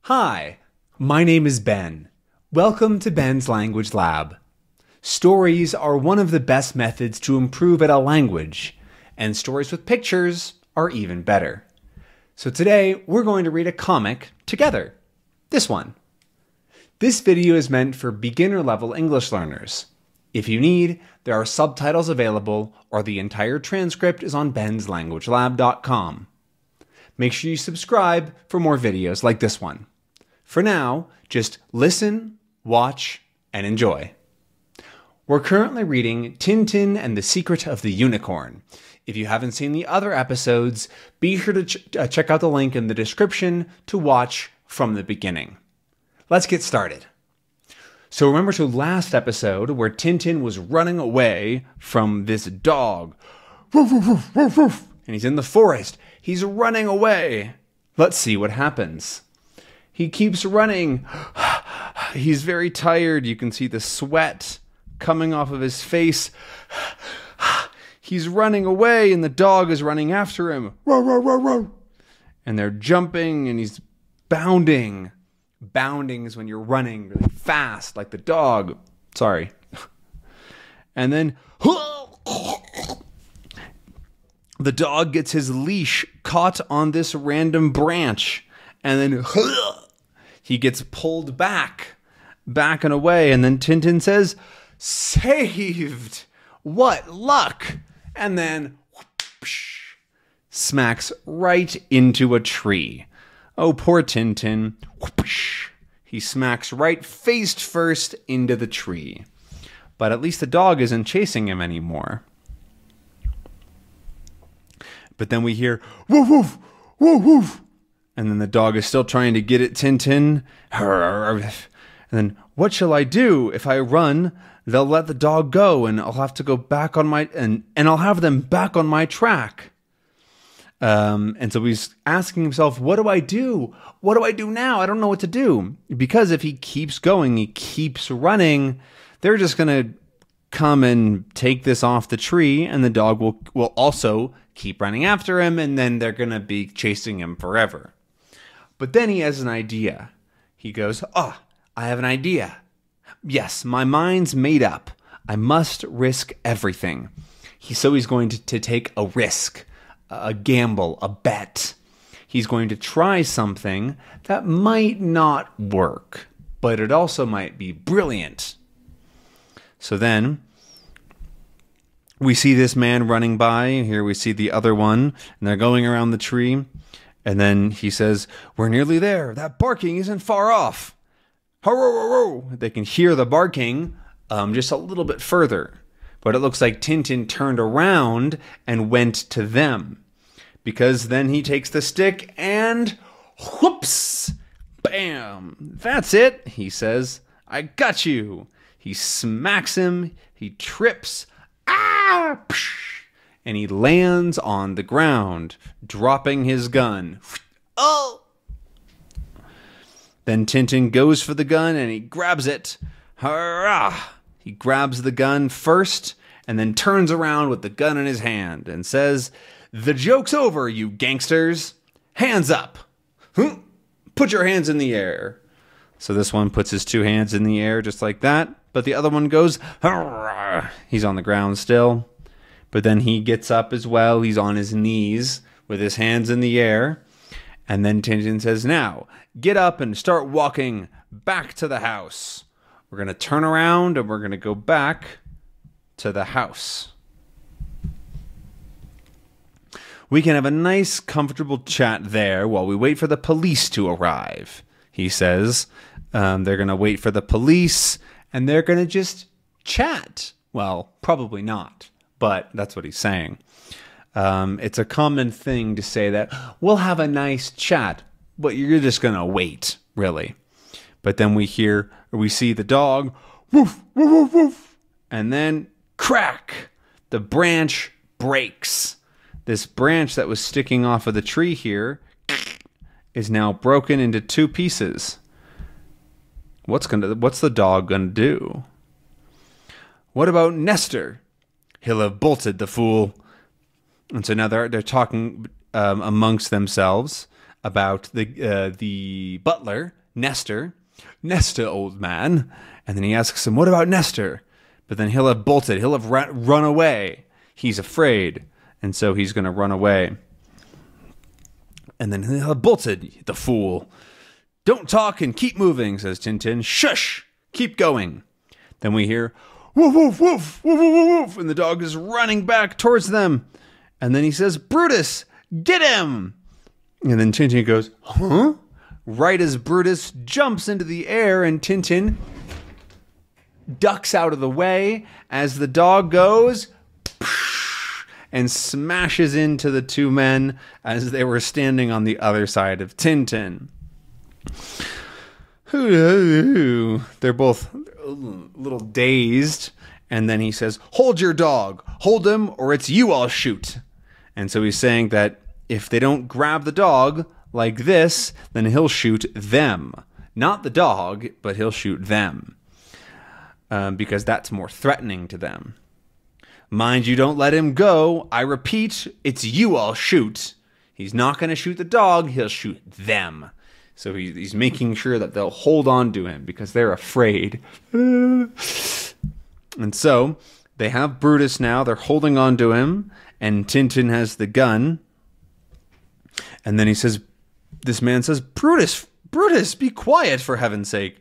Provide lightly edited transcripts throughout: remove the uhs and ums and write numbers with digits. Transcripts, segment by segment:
Hi, my name is Ben. Welcome to Ben's Language Lab. Stories are one of the best methods to improve at a language, and stories with pictures are even better. So today, we're going to read a comic together. This one. This video is meant for beginner-level English learners. If you need, there are subtitles available, or the entire transcript is on benslanguagelab.com. Make sure you subscribe for more videos like this one. For now, just listen, watch, and enjoy. We're currently reading Tintin and the Secret of the Unicorn. If you haven't seen the other episodes, be sure to check out the link in the description to watch from the beginning. Let's get started. So remember to last episode where Tintin was running away from this dog. And he's in the forest. He's running away. Let's see what happens. He keeps running. He's very tired. You can see the sweat coming off of his face. He's running away and the dog is running after him. Row, row, row, row. And they're jumping and he's bounding. Bounding is when you're running really fast like the dog. Sorry. And then the dog gets his leash caught on this random branch. And then he gets pulled back and away. And then Tintin says, "Saved! What luck!" And then whoosh, smacks right into a tree. Oh, poor Tintin. Whoosh, he smacks right face first into the tree. But at least the dog isn't chasing him anymore. But then we hear, woof, woof, woof, woof. And then the dog is still trying to get at Tintin. And then, what shall I do? If I run, they'll let the dog go and I'll have to go back on my, and I'll have them back on my track. And so he's asking himself, what do I do? What do I do now? I don't know what to do. Because if he keeps going, he keeps running, they're just going to come and take this off the tree and the dog will also keep running after him and then they're going to be chasing him forever. But then he has an idea. He goes, I have an idea. Yes, my mind's made up. I must risk everything. So he's going to take a risk, a gamble, a bet. He's going to try something that might not work, but it also might be brilliant. So then we see this man running by. Here we see the other one, and they're going around the tree. And then he says, "We're nearly there. That barking isn't far off." They can hear the barking just a little bit further. But it looks like Tintin turned around and went to them. Because then he takes the stick and whoops, bam. "That's it," he says. "I got you." He smacks him. He trips. And he lands on the ground, dropping his gun. Oh! Then Tintin goes for the gun and he grabs it. Hurrah! He grabs the gun first and then turns around with the gun in his hand and says, "The joke's over, you gangsters. Hands up. Put your hands in the air." So this one puts his two hands in the air just like that. But the other one goes, hurrah! He's on the ground still. But then he gets up as well. He's on his knees with his hands in the air. And then Tintin says, "Now, get up and start walking back to the house. We're going to turn around and we're going to go back to the house. We can have a nice, comfortable chat there while we wait for the police to arrive," he says. They're going to wait for the police and they're going to just chat. Well, probably not. But that's what he's saying. It's a common thing to say that we'll have a nice chat, but you're just going to wait, really. But then we see the dog, woof, woof, woof, woof, and then crack, the branch breaks. This branch that was sticking off of the tree here is now broken into two pieces. What's the dog gonna do? What about Nestor? He'll have bolted, the fool. And so now they're talking amongst themselves. about the butler, Nestor. Nestor, old man. And then he asks him, what about Nestor? But then he'll have bolted. He'll have run away. He's afraid. And so he's going to run away. And then he'll have bolted, the fool. Don't talk and keep moving, says Tintin. Shush! Keep going. Then we hear, woof, woof, woof, woof, woof, woof, and the dog is running back towards them. And then he says, Brutus, get him! And then Tintin goes, huh? Right as Brutus jumps into the air and Tintin ducks out of the way as the dog goes and smashes into the two men as they were standing on the other side of Tintin. They're both a little dazed. And then he says, hold your dog. Hold him or it's you I'll shoot. And so he's saying that if they don't grab the dog like this, then he'll shoot them. Not the dog, but he'll shoot them. Because that's more threatening to them. Mind you, don't let him go. I repeat, it's you I'll shoot. He's not going to shoot the dog. He'll shoot them. So he's making sure that they'll hold on to him because they're afraid. And so they have Brutus now. They're holding on to him. And Tintin has the gun. And then he says, this man says, Brutus, be quiet for heaven's sake.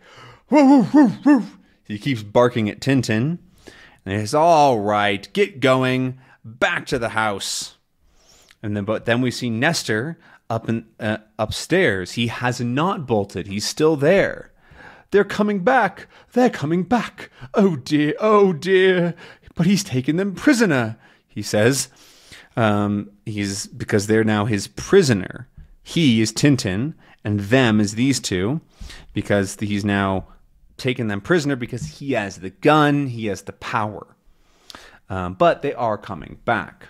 Woof, woof, woof. He keeps barking at Tintin. And he says, all right, get going. Back to the house. But then we see Nestor upstairs. He has not bolted. He's still there. They're coming back. They're coming back. Oh dear, oh dear. But he's taken them prisoner, he says. Because they're now his prisoner. He is Tintin, and them is these two, because he's now taken them prisoner because he has the gun, he has the power. But they are coming back.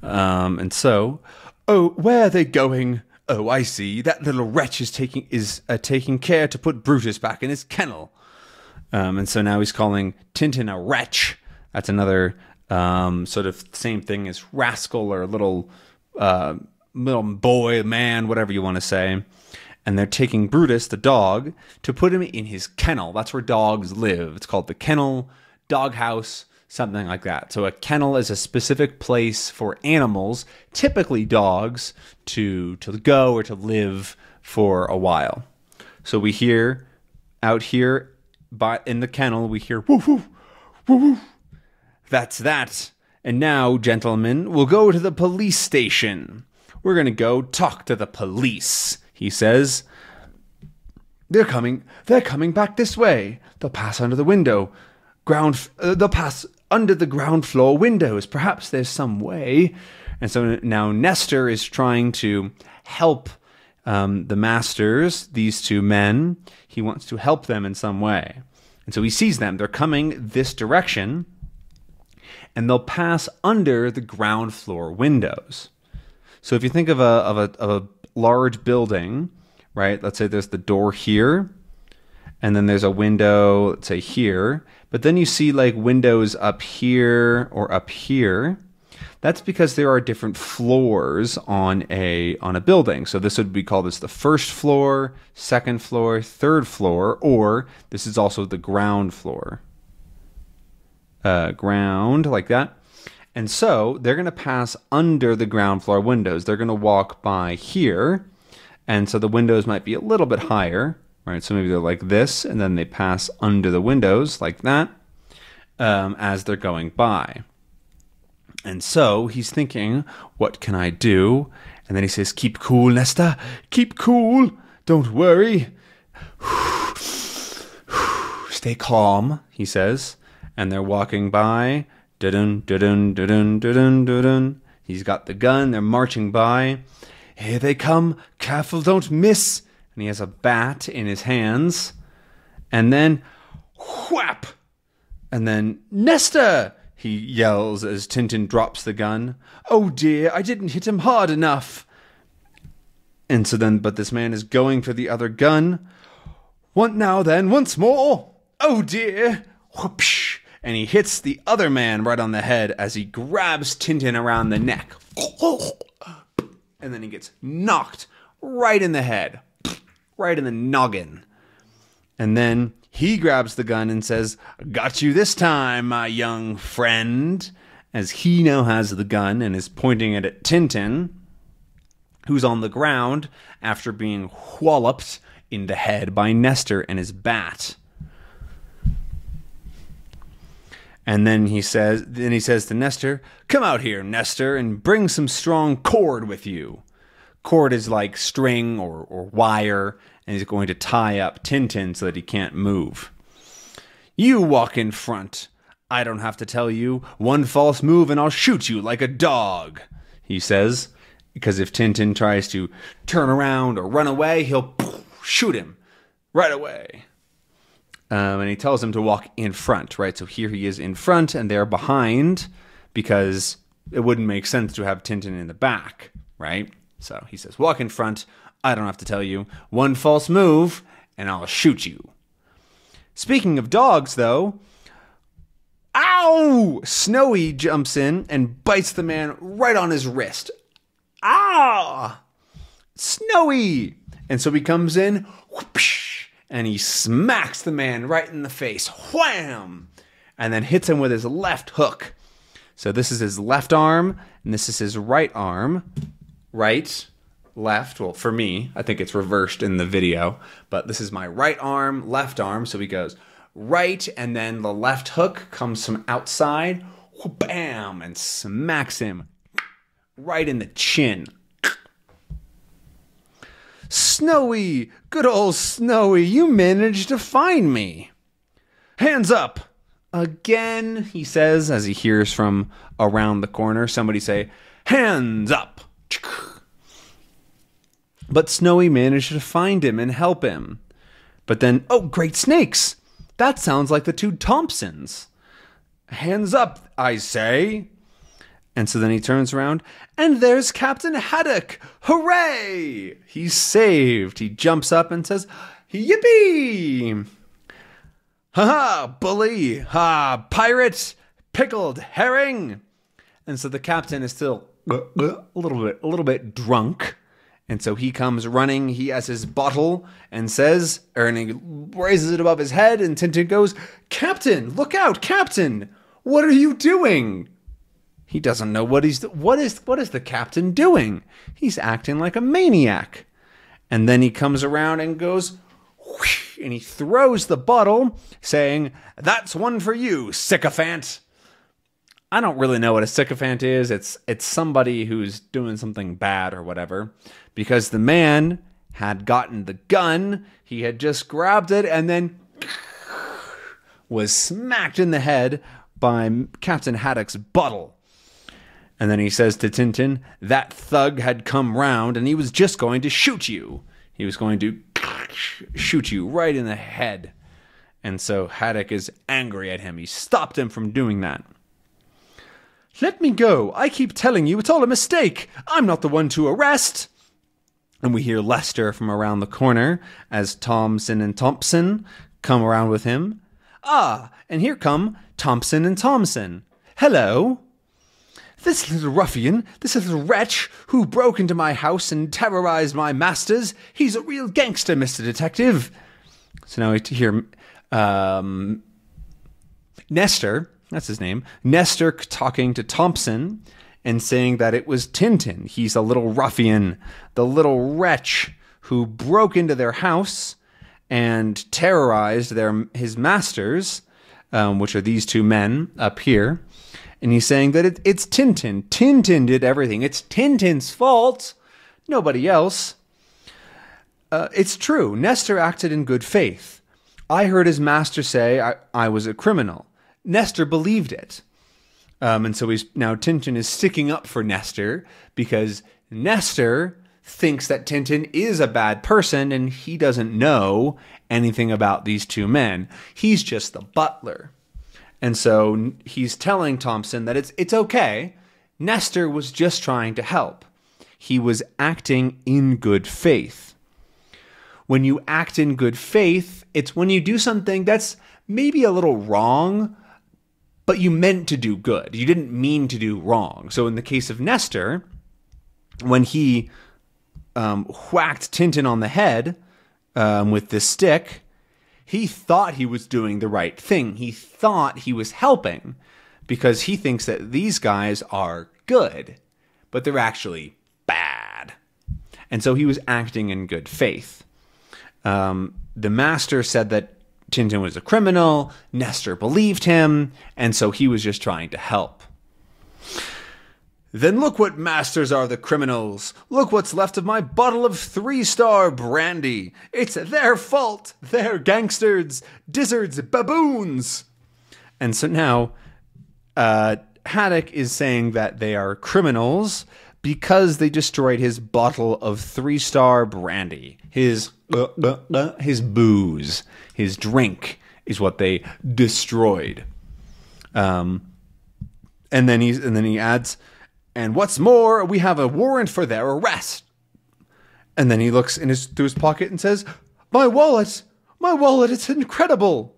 And so, oh, where are they going? Oh, I see. That little wretch is taking care to put Brutus back in his kennel. And so now he's calling Tintin a wretch. That's another sort of same thing as rascal or little boy, man, whatever you want to say. And they're taking Brutus, the dog, to put him in his kennel. That's where dogs live. It's called the kennel, doghouse, something like that. So a kennel is a specific place for animals, typically dogs, to go or to live for a while. So we hear out here in the kennel, we hear woof, woof, woof, woof. That's that. And now, gentlemen, we'll go to the police station. We're going to go talk to the police, he says. They're coming back this way. They'll pass under the window. They'll pass under the ground floor windows. Perhaps there's some way. And so now Nestor is trying to help the masters, these two men. He wants to help them in some way. And so he sees them. They're coming this direction. And they'll pass under the ground floor windows. So if you think of a large building, right? Let's say there's the door here, and then there's a window, let's say here, but then you see like windows up here or up here. That's because there are different floors on a building. So this would be called the first floor, second floor, third floor, or this is also the ground floor. Ground, like that. And so they're going to pass under the ground floor windows. They're going to walk by here. And so the windows might be a little bit higher, right? So maybe they're like this, and then they pass under the windows like that as they're going by. And so he's thinking, what can I do? And then he says, keep cool, Nestor. Keep cool. Don't worry. Stay calm, he says. And they're walking by. Dun dun dun dun dun dun. He's got the gun. They're marching by. Here they come. Careful, don't miss. And he has a bat in his hands. And then, whap! And then, Nestor! He yells as Tintin drops the gun. Oh dear, I didn't hit him hard enough. And so then, but this man is going for the other gun. What now then? Once more. Oh dear. Whoopsh. And he hits the other man right on the head as he grabs Tintin around the neck. and then he gets knocked right in the head, right in the noggin. And then he grabs the gun and says, "Got you this time, my young friend," as he now has the gun and is pointing it at Tintin, who's on the ground after being walloped in the head by Nestor and his bat. And then he says to Nestor, "Come out here, Nestor, and bring some strong cord with you." Cord is like string or wire, and he's going to tie up Tintin so that he can't move. "You walk in front. I don't have to tell you. One false move and I'll shoot you like a dog," he says. Because if Tintin tries to turn around or run away, he'll shoot him right away. And he tells him to walk in front, right? So here he is in front and they're behind, because it wouldn't make sense to have Tintin in the back, right? So he says, "Walk in front. I don't have to tell you. One false move and I'll shoot you." Speaking of dogs, though, ow! Snowy jumps in and bites the man right on his wrist. Ah! Snowy! And so he comes in, whoosh, and he smacks the man right in the face. Wham! And then hits him with his left hook. So this is his left arm, and this is his right arm. Right, left. Well, for me, I think it's reversed in the video. But this is my right arm, left arm. So he goes right, and then the left hook comes from outside. Bam! And smacks him right in the chin. "Snowy, good old Snowy, you managed to find me." "Hands up." Again, he says, as he hears from around the corner somebody say, "Hands up." But Snowy managed to find him and help him. But then, oh, great snakes! That sounds like the two Thompsons. "Hands up, I say." And so then he turns around, and there's Captain Haddock. Hooray! He's saved. He jumps up and says, "Yippee! Ha-ha, bully! Ha, pirate! Pickled herring!" And so the captain is still a little bit drunk. And so he comes running. He has his bottle and says, and he raises it above his head, and Tintin goes, "Captain, look out, Captain! What are you doing?" He doesn't know what is the captain doing? He's acting like a maniac. And then he comes around and goes, whoosh, and he throws the bottle, saying, "That's one for you, sycophant." I don't really know what a sycophant is. It's somebody who's doing something bad or whatever, because the man had gotten the gun, he had just grabbed it, and then was smacked in the head by Captain Haddock's bottle. And then he says to Tintin, "That thug had come round and he was just going to shoot you. He was going to shoot you right in the head." And so Haddock is angry at him. He stopped him from doing that. "Let me go. I keep telling you it's all a mistake. I'm not the one to arrest." And we hear Lester from around the corner as Thompson and Thompson come around with him. "Ah, and here come Thompson and Thompson. Hello. This little ruffian, this little wretch who broke into my house and terrorized my masters, he's a real gangster, Mr. Detective." So now we hear Nestor, that's his name, Nestor talking to Thompson and saying that it was Tintin. He's a little ruffian, the little wretch who broke into their house and terrorized his masters, which are these two men up here. And he's saying that it's Tintin. Tintin did everything. It's Tintin's fault. Nobody else. It's true. Nestor acted in good faith. I heard his master say I was a criminal. Nestor believed it. And so now Tintin is sticking up for Nestor because Nestor thinks that Tintin is a bad person and he doesn't know anything about these two men. He's just the butler. And so he's telling Thompson that it's okay. Nestor was just trying to help. He was acting in good faith. When you act in good faith, it's when you do something that's maybe a little wrong, but you meant to do good. You didn't mean to do wrong. So in the case of Nestor, when he whacked Tintin on the head with this stick, he thought he was doing the right thing. He thought he was helping because he thinks that these guys are good, but they're actually bad. And so he was acting in good faith. The master said that Tintin was a criminal. Nestor believed him, and so he was just trying to help. Then look what masters are the criminals. Look what's left of my bottle of 3-star brandy. It's their fault. They're gangsters, dizzards, baboons. And so now Haddock is saying that they are criminals because they destroyed his bottle of 3-star brandy. His booze, his drink is what they destroyed. And then he adds, and what's more, we have a warrant for their arrest. And then he looks through his pocket and says, my wallet, it's incredible.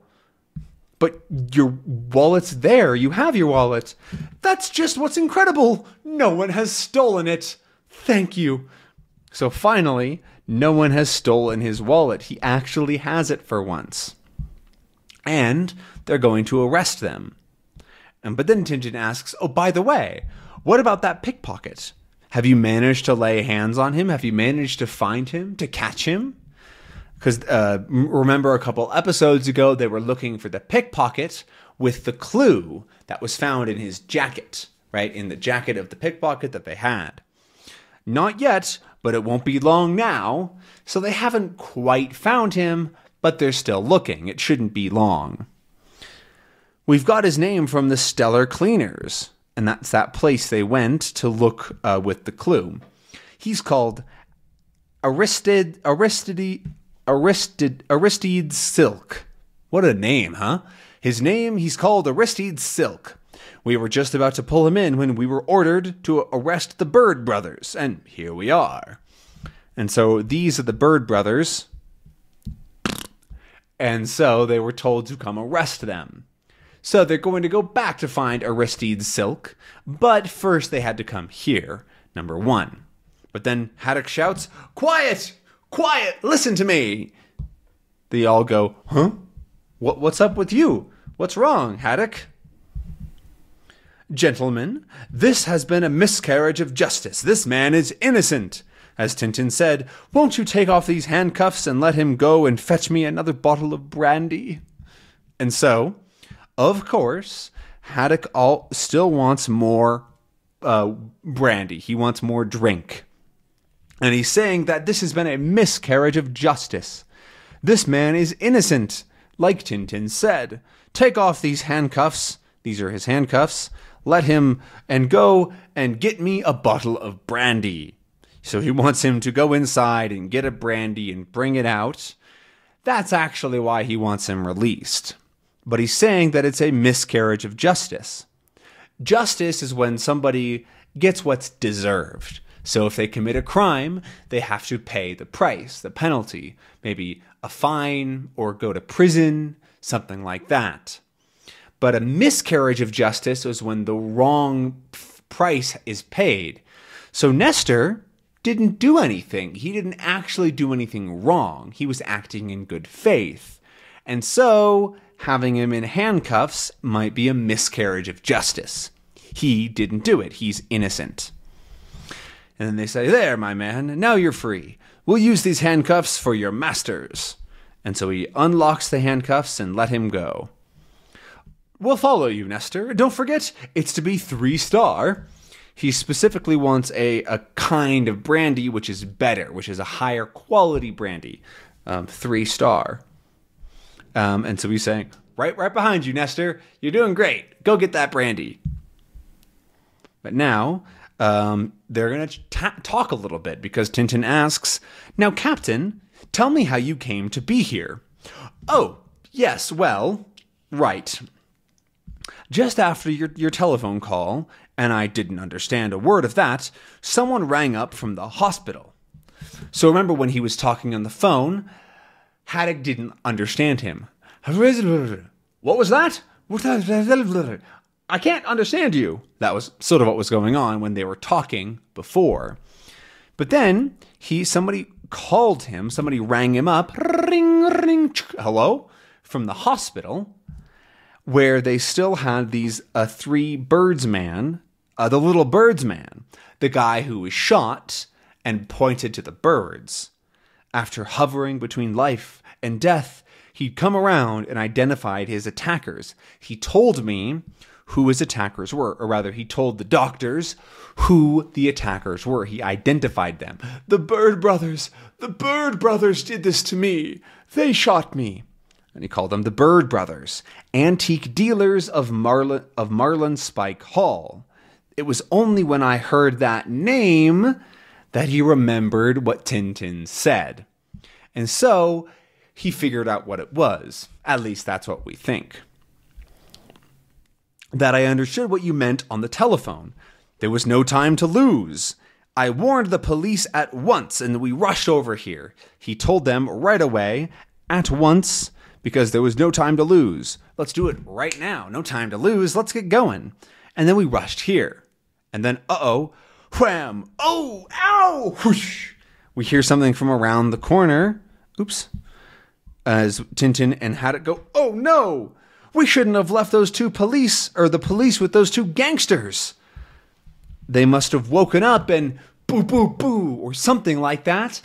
But your wallet's there. You have your wallet. That's just what's incredible. No one has stolen it. Thank you. So finally, no one has stolen his wallet. He actually has it for once. And they're going to arrest them. But then Tintin asks, oh, by the way, what about that pickpocket? Have you managed to lay hands on him? Have you managed to find him, to catch him? Because remember a couple episodes ago, they were looking for the pickpocket with the clue that was found in his jacket, right? In the jacket of the pickpocket that they had. Not yet, but it won't be long now. So they haven't quite found him, but they're still looking. It shouldn't be long. We've got his name from the Stellar Cleaners, and that's that place they went to look with the clue. He's called Aristide Silk. What a name, huh? His name, he's called Aristide Silk. We were just about to pull him in when we were ordered to arrest the Bird Brothers, and here we are. And so these are the Bird Brothers, and so they were told to come arrest them. So they're going to go back to find Aristide Silk, but first they had to come here, number 1. But then Haddock shouts, quiet! Quiet! Listen to me! They all go, huh? What's up with you? What's wrong, Haddock? Gentlemen, this has been a miscarriage of justice. This man is innocent. As Tintin said, won't you take off these handcuffs and let him go and fetch me another bottle of brandy? And so, of course, Haddock still wants more brandy. He wants more drink. And he's saying that this has been a miscarriage of justice. This man is innocent, like Tintin said. Take off these handcuffs. These are his handcuffs. Let him and go and get me a bottle of brandy. So he wants him to go inside and get a brandy and bring it out. That's actually why he wants him released. But he's saying that it's a miscarriage of justice. Justice is when somebody gets what's deserved. So if they commit a crime, they have to pay the price, the penalty, maybe a fine or go to prison, something like that. But a miscarriage of justice is when the wrong price is paid. So Nestor didn't do anything. He didn't actually do anything wrong. He was acting in good faith. And so having him in handcuffs might be a miscarriage of justice. He didn't do it. He's innocent. And then they say, there, my man, now you're free. We'll use these handcuffs for your masters. And so he unlocks the handcuffs and let him go. We'll follow you, Nestor. Don't forget, it's to be 3-star. He specifically wants a kind of brandy which is better, which is a higher quality brandy, 3-star. And so he's saying, right behind you, Nestor. You're doing great. Go get that brandy. But now they're going to talk a little bit because Tintin asks, now, Captain, tell me how you came to be here. Oh, yes, well, right. Just after your telephone call, and I didn't understand a word of that, someone rang up from the hospital. So remember when he was talking on the phone, Haddock didn't understand him. What was that? I can't understand you. That was sort of what was going on when they were talking before. But then somebody called him, somebody rang him up, ring, ring, hello, from the hospital, where they still had these three birdsman, the little birdsman, the guy who was shot and pointed to the birds. After hovering between life and death, he'd come around and identified his attackers. He told me who his attackers were, or rather, he told the doctors who the attackers were. He identified them. The Bird Brothers did this to me. They shot me. And he called them the Bird Brothers, antique dealers of Marlin Spike Hall. It was only when I heard that name that he remembered what Tintin said. And so he figured out what it was. At least that's what we think. That I understood what you meant on the telephone. There was no time to lose. I warned the police at once, and we rushed over here. He told them right away, at once, because there was no time to lose. Let's do it right now. No time to lose. Let's get going. And then we rushed here. And then, wham! Oh, ow! Whoosh! We hear something from around the corner. Oops. As Tintin and had it go, oh no! We shouldn't have left those two police, or the police with those two gangsters. They must have woken up and boo, boo, boo, or something like that.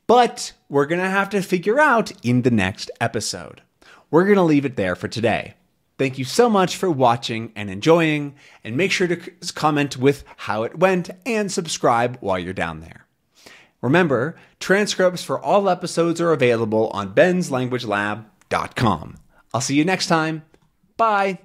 But we're going to have to figure out in the next episode. We're going to leave it there for today. Thank you so much for watching and enjoying, and make sure to comment with how it went and subscribe while you're down there. Remember, transcripts for all episodes are available on benslanguagelab.com. I'll see you next time. Bye.